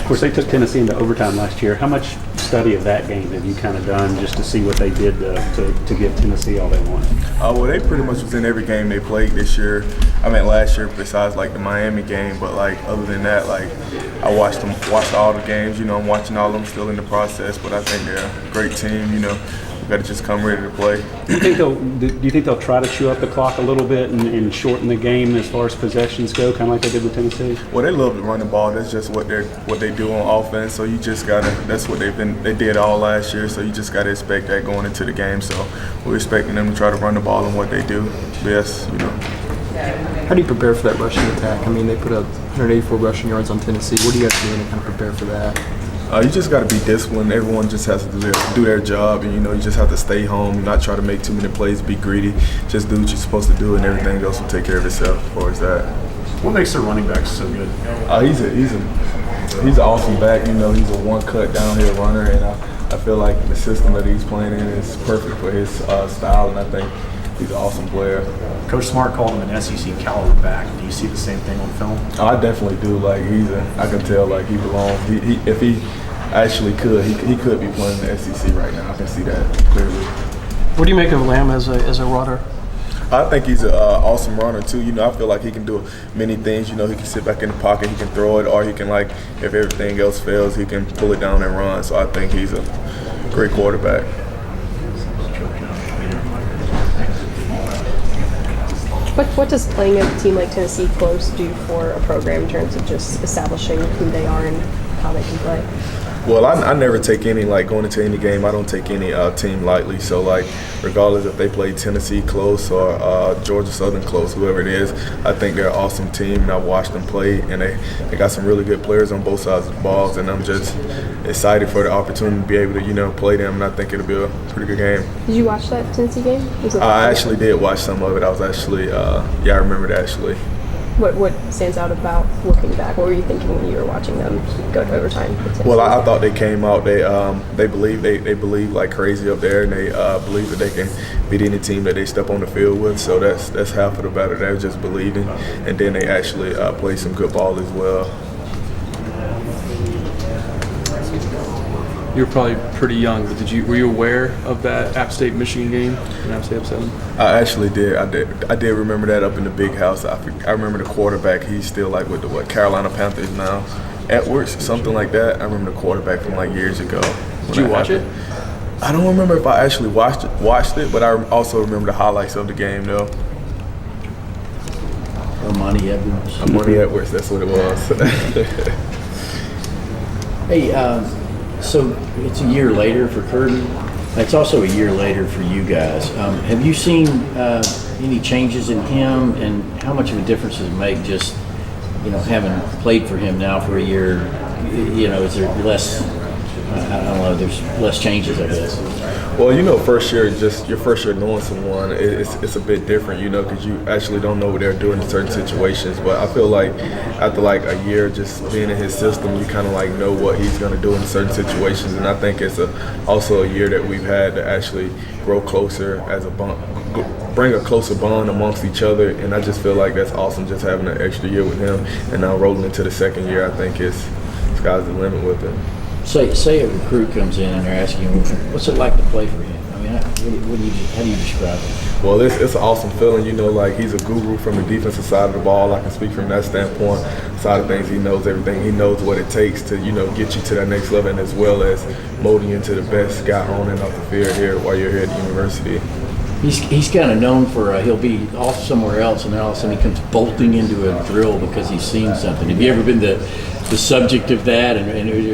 course, they took Tennessee into overtime last year. How much study of that game have you kind of done just to see what they did to give Tennessee all they want? Well, they pretty much was in every game they played this year. I mean, last year, besides like the Miami game. But like other than that, like I watched all the games. I'm watching all of them, still in the process. But I think they're a great team. We got to just come ready to play. Do you think they'll try to chew up the clock a little bit and shorten the game as far as possessions go, kind of like they did with Tennessee? Well, they love to run the ball. That's just what they do on offense. So you just gotta. That's what they did all last year. So you just gotta expect that going into the game. So we're expecting them to try to run the ball and what they do best. How do you prepare for that rushing attack? I mean, they put up 184 rushing yards on Tennessee. What do you guys do to kind of prepare for that? You just got to be disciplined. Everyone just has to do their job, and you just have to stay home, not try to make too many plays, be greedy. Just do what you're supposed to do, and everything else will take care of itself as far as that. What makes their running backs so good? He's an awesome back. He's a one-cut downhill runner, and I feel like the system that he's playing in is perfect for his style, and I think he's an awesome player. Coach Smart called him an SEC caliber back. Do you see the same thing on film? I definitely do. Like I can tell like he belongs. If he actually could, he could be playing in the SEC right now. I can see that clearly. What do you make of Lamb as a runner? I think he's an awesome runner too. I feel like he can do many things. He can sit back in the pocket, he can throw it, or he can if everything else fails, he can pull it down and run. So I think he's a great quarterback. What does playing a team like Tennessee close do for a program in terms of just establishing who they are and how they can play? Well, I never take any, going into any game, I don't take any team lightly. So, regardless if they play Tennessee close or Georgia Southern close, whoever it is, I think they're an awesome team, and I've watched them play, and they got some really good players on both sides of the balls, and I'm just excited for the opportunity to be able to, play them, and I think it'll be a pretty good game. Did you watch that Tennessee game? I actually did watch some of it. I was actually, I remember it actually. What stands out about looking back? What were you thinking when you were watching them go to overtime? Well, I thought they came out. They believe like crazy up there, and they believe that they can beat any team that they step on the field with. So that's half of the battle. They're just believing, and then they actually play some good ball as well. You were probably pretty young, but were you aware of that App State Michigan game in App State up 7? I actually did. I did remember that up in the big house. I remember the quarterback. He's still with the Carolina Panthers now, Edwards, something like that. I remember the quarterback from years ago. Did you watch it? I don't remember if I actually watched it, but I also remember the highlights of the game though. Monty Edwards. Monty Edwards, that's what it was. Hey, so it's a year later for Curtin. It's also a year later for you guys. Have you seen any changes in him, and how much of a difference does it make just, having played for him now for a year? Is there less, I don't know, there's less changes, I guess. Well, first year, just your first year knowing someone, it's a bit different, because you actually don't know what they're doing in certain situations. But I feel like after a year just being in his system, you kind of know what he's going to do in certain situations. And I think it's also a year that we've had to actually grow closer as a bond, bring a closer bond amongst each other. And I just feel like that's awesome, just having an extra year with him. And now rolling into the second year, I think sky's the limit with him. Say a recruit comes in and they're asking you, what's it like to play for him? I mean, how do you describe it? Well, it's an awesome feeling. He's a guru from the defensive side of the ball. I can speak from that standpoint. Side of things, he knows everything. He knows what it takes to, get you to that next level, and as well as molding you into the best guy on and off the field here while you're here at the university. He's kind of known for he'll be off somewhere else, and then all of a sudden he comes bolting into a drill because he's seen something. Have you ever been the subject of that? And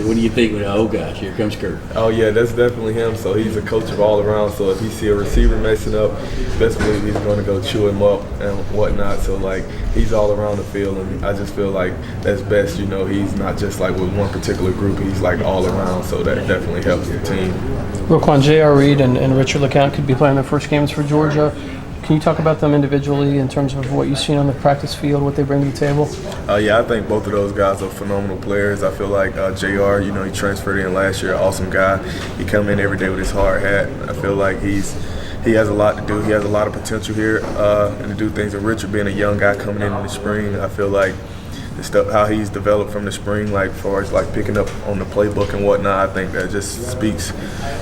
what do you think? Oh gosh, here comes Kurt. Oh yeah, that's definitely him. So he's a coach of all around. So if he see a receiver messing up, best believe he's going to go chew him up and whatnot. So he's all around the field, and I just feel like that's best. He's not just with one particular group. He's all around. So that definitely helps the team. Roquan, J.R. Reed and Richard LeCount could be playing their first games for Georgia. Can you talk about them individually in terms of what you've seen on the practice field, what they bring to the table? Yeah, I think both of those guys are phenomenal players. I feel like JR, he transferred in last year, awesome guy. He come in every day with his hard hat. I feel like he has a lot to do. He has a lot of potential here and to do things. And Richard being a young guy coming in the spring, I feel like stuff, how he's developed from the spring, like far as like picking up on the playbook and whatnot. I think that just speaks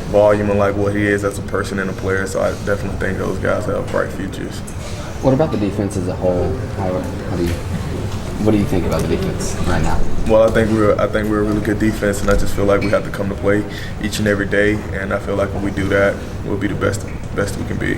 volume and like what he is as a person and a player. So I definitely think those guys have bright futures. What about the defense as a whole? What do you think about the defense right now? Well, I think we're a really good defense, and I just feel like we have to come to play each and every day. And I feel like when we do that, we'll be the best we can be.